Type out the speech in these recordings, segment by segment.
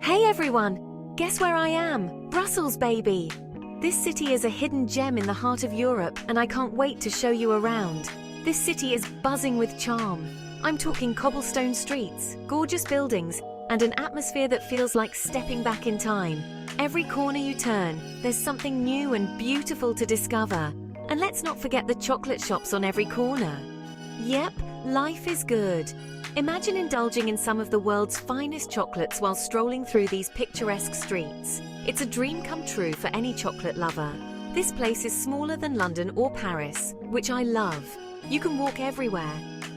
Hey everyone! Guess where I am? Brussels, baby! This city is a hidden gem in the heart of Europe, and I can't wait to show you around. This city is buzzing with charm. I'm talking cobblestone streets, gorgeous buildings, and an atmosphere that feels like stepping back in time. Every corner you turn, there's something new and beautiful to discover. And let's not forget the chocolate shops on every corner. Yep, life is good. Imagine indulging in some of the world's finest chocolates while strolling through these picturesque streets. It's a dream come true for any chocolate lover. This place is smaller than London or Paris, which I love. You can walk everywhere.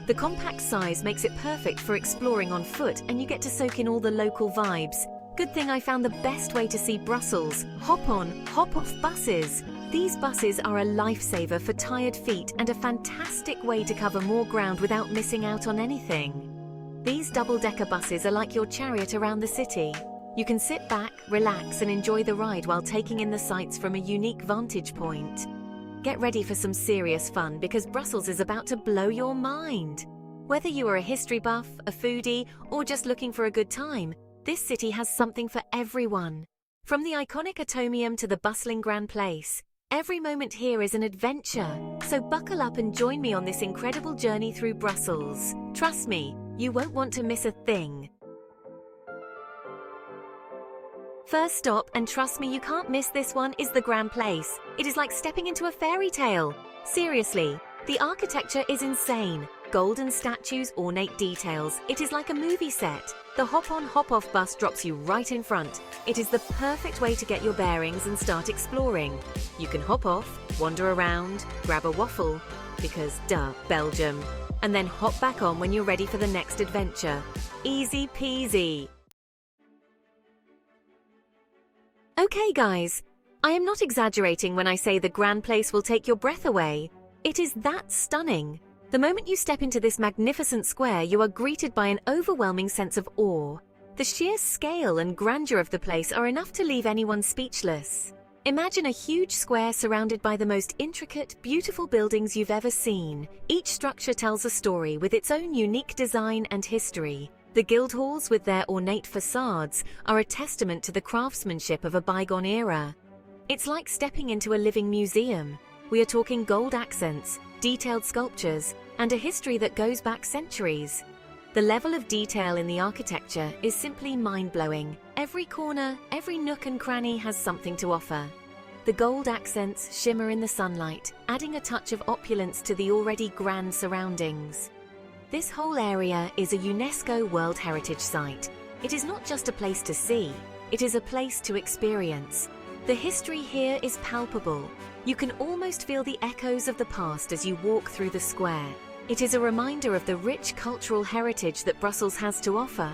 The compact size makes it perfect for exploring on foot, and you get to soak in all the local vibes. Good thing I found the best way to see Brussels: hop-on, hop-off buses. These buses are a lifesaver for tired feet and a fantastic way to cover more ground without missing out on anything. These double-decker buses are like your chariot around the city. You can sit back, relax, and enjoy the ride while taking in the sights from a unique vantage point. Get ready for some serious fun because Brussels is about to blow your mind. Whether you are a history buff, a foodie, or just looking for a good time, this city has something for everyone. From the iconic Atomium to the bustling Grand Place, every moment here is an adventure. So buckle up and join me on this incredible journey through Brussels. Trust me, you won't want to miss a thing. First stop, and trust me you can't miss this one, is the Grand Place. It is like stepping into a fairy tale. Seriously, the architecture is insane. Golden statues, ornate details. It is like a movie set. The hop-on, hop-off bus drops you right in front. It is the perfect way to get your bearings and start exploring. You can hop off, wander around, grab a waffle, because duh, Belgium, and then hop back on when you're ready for the next adventure. Easy peasy. Okay guys, I am not exaggerating when I say the Grand Place will take your breath away. It is that stunning. The moment you step into this magnificent square, you are greeted by an overwhelming sense of awe. The sheer scale and grandeur of the place are enough to leave anyone speechless. Imagine a huge square surrounded by the most intricate, beautiful buildings you've ever seen. Each structure tells a story with its own unique design and history. The guild halls, with their ornate facades, are a testament to the craftsmanship of a bygone era. It's like stepping into a living museum. We are talking gold accents, detailed sculptures, and a history that goes back centuries. The level of detail in the architecture is simply mind-blowing. Every corner, every nook and cranny has something to offer. The gold accents shimmer in the sunlight, adding a touch of opulence to the already grand surroundings. This whole area is a UNESCO World Heritage Site. It is not just a place to see, it is a place to experience. The history here is palpable. You can almost feel the echoes of the past as you walk through the square. It is a reminder of the rich cultural heritage that Brussels has to offer.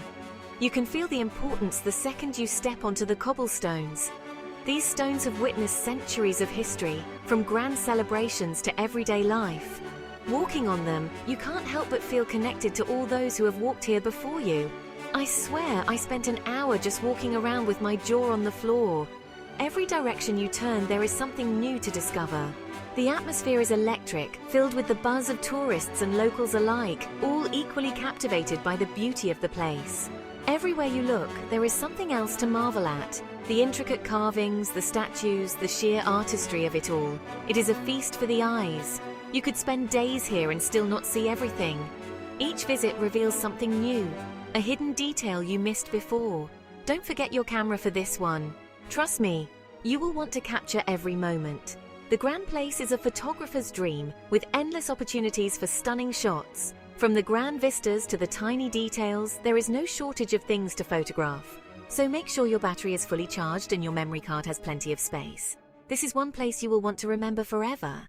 You can feel the importance the second you step onto the cobblestones. These stones have witnessed centuries of history, from grand celebrations to everyday life. Walking on them, you can't help but feel connected to all those who have walked here before you. I swear I spent an hour just walking around with my jaw on the floor. Every direction you turn, there is something new to discover. The atmosphere is electric, filled with the buzz of tourists and locals alike, all equally captivated by the beauty of the place. Everywhere you look, there is something else to marvel at. The intricate carvings, the statues, the sheer artistry of it all. It is a feast for the eyes. You could spend days here and still not see everything. Each visit reveals something new, a hidden detail you missed before. Don't forget your camera for this one. Trust me, you will want to capture every moment. The Grand Place is a photographer's dream, with endless opportunities for stunning shots. From the grand vistas to the tiny details, there is no shortage of things to photograph. So make sure your battery is fully charged and your memory card has plenty of space. This is one place you will want to remember forever.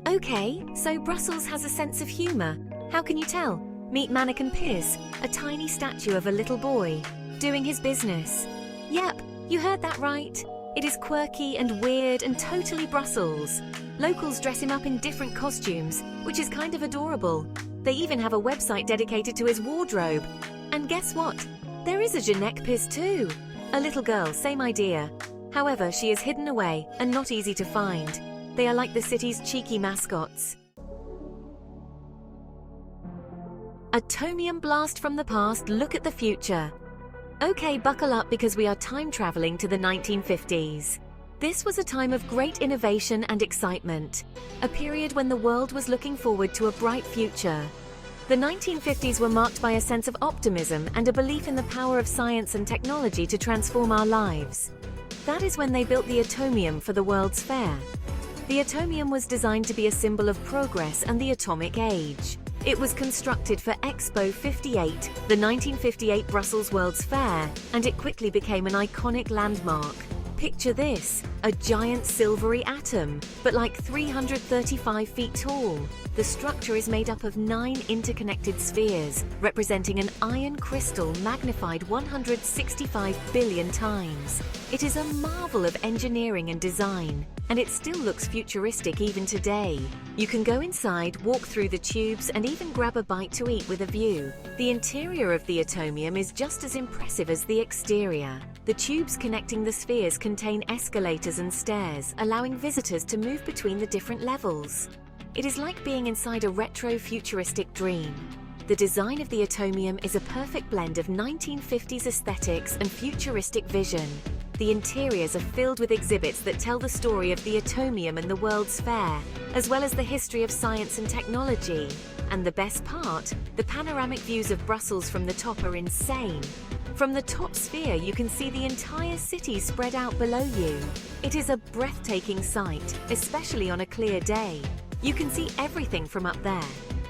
Okay, so Brussels has a sense of humour. How can you tell? Meet Manneken Pis, a tiny statue of a little boy doing his business. Yep, you heard that right. It is quirky and weird and totally Brussels. Locals dress him up in different costumes, which is kind of adorable. They even have a website dedicated to his wardrobe. And guess what? There is a Manneken Pis too. A little girl, same idea. However, she is hidden away and not easy to find. They are like the city's cheeky mascots. Atomium blast from the past, look at the future. Okay, buckle up because we are time traveling to the 1950s. This was a time of great innovation and excitement, a period when the world was looking forward to a bright future. The 1950s were marked by a sense of optimism and a belief in the power of science and technology to transform our lives. That is when they built the Atomium for the World's Fair. The Atomium was designed to be a symbol of progress and the atomic age. It was constructed for Expo 58, the 1958 Brussels World's Fair, and it quickly became an iconic landmark. Picture this, a giant silvery atom, but like 335 feet tall. The structure is made up of 9 interconnected spheres, representing an iron crystal magnified 165 billion times. It is a marvel of engineering and design, and it still looks futuristic even today. You can go inside, walk through the tubes, and even grab a bite to eat with a view. The interior of the Atomium is just as impressive as the exterior. The tubes connecting the spheres contain escalators and stairs, allowing visitors to move between the different levels. It is like being inside a retro-futuristic dream. The design of the Atomium is a perfect blend of 1950s aesthetics and futuristic vision. The interiors are filled with exhibits that tell the story of the Atomium and the World's Fair, as well as the history of science and technology. And the best part, the panoramic views of Brussels from the top are insane. From the top sphere, you can see the entire city spread out below you. It is a breathtaking sight, especially on a clear day. You can see everything from up there.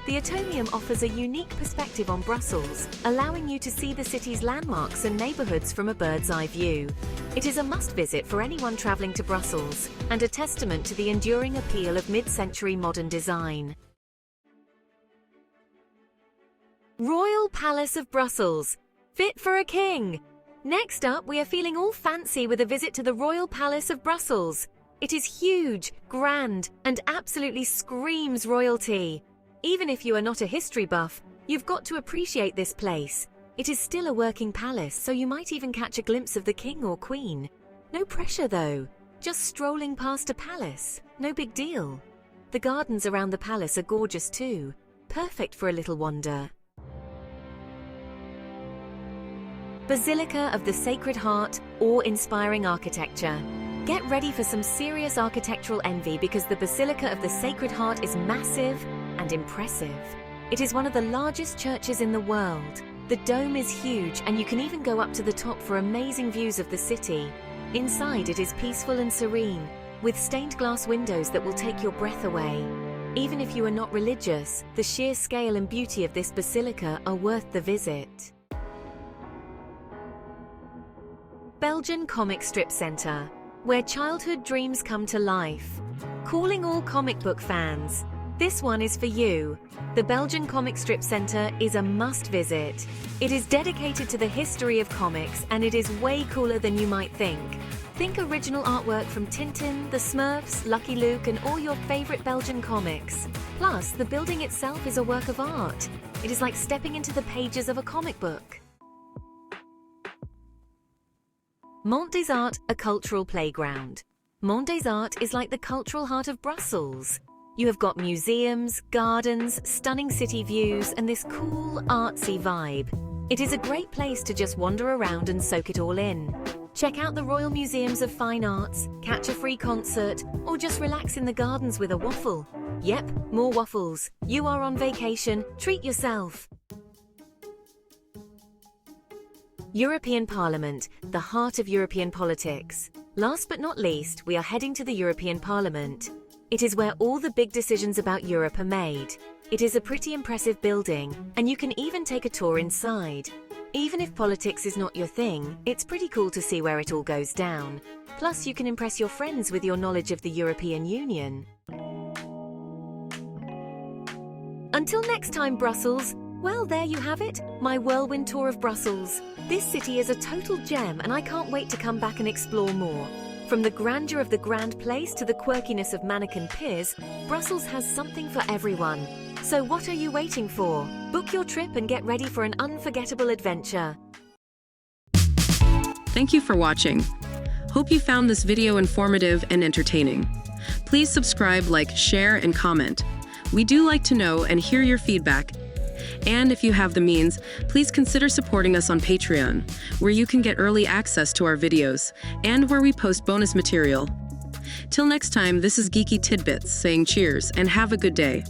The Atomium offers a unique perspective on Brussels, allowing you to see the city's landmarks and neighbourhoods from a bird's-eye view. It is a must-visit for anyone travelling to Brussels, and a testament to the enduring appeal of mid-century modern design. Royal Palace of Brussels. Fit for a king! Next up, we are feeling all fancy with a visit to the Royal Palace of Brussels. It is huge, grand, and absolutely screams royalty. Even if you are not a history buff, you've got to appreciate this place. It is still a working palace, so you might even catch a glimpse of the king or queen. No pressure though, just strolling past a palace, no big deal. The gardens around the palace are gorgeous too, perfect for a little wander. Basilica of the Sacred Heart, awe-inspiring architecture. Get ready for some serious architectural envy because the Basilica of the Sacred Heart is massive and impressive. It is one of the largest churches in the world. The dome is huge and you can even go up to the top for amazing views of the city. Inside it is peaceful and serene, with stained glass windows that will take your breath away. Even if you are not religious, the sheer scale and beauty of this basilica are worth the visit. Belgian Comic Strip Center, where childhood dreams come to life. Calling all comic book fans. This one is for you. The Belgian Comic Strip Center is a must-visit. It is dedicated to the history of comics, and it is way cooler than you might think. Think original artwork from Tintin, the Smurfs, Lucky Luke, and all your favorite Belgian comics. Plus, the building itself is a work of art. It is like stepping into the pages of a comic book. Mont des Arts, a cultural playground. Mont des Arts is like the cultural heart of Brussels. You have got museums, gardens, stunning city views, and this cool, artsy vibe. It is a great place to just wander around and soak it all in. Check out the Royal Museums of Fine Arts, catch a free concert, or just relax in the gardens with a waffle. Yep, more waffles. You are on vacation, treat yourself. European Parliament, the heart of European politics. Last but not least, we are heading to the European Parliament. It is where all the big decisions about Europe are made. It is a pretty impressive building, and you can even take a tour inside. Even if politics is not your thing, it's pretty cool to see where it all goes down. Plus, you can impress your friends with your knowledge of the European Union. Until next time, Brussels. Well, there you have it, my whirlwind tour of Brussels. This city is a total gem, and I can't wait to come back and explore more. From the grandeur of the Grand Place to the quirkiness of Manneken Pis, Brussels has something for everyone. So what are you waiting for? Book your trip and get ready for an unforgettable adventure. Thank you for watching. Hope you found this video informative and entertaining. Please subscribe, like, share, and comment. We do like to know and hear your feedback. And if you have the means, please consider supporting us on Patreon, where you can get early access to our videos, and where we post bonus material. Till next time, this is Geeky Tidbits saying cheers and have a good day.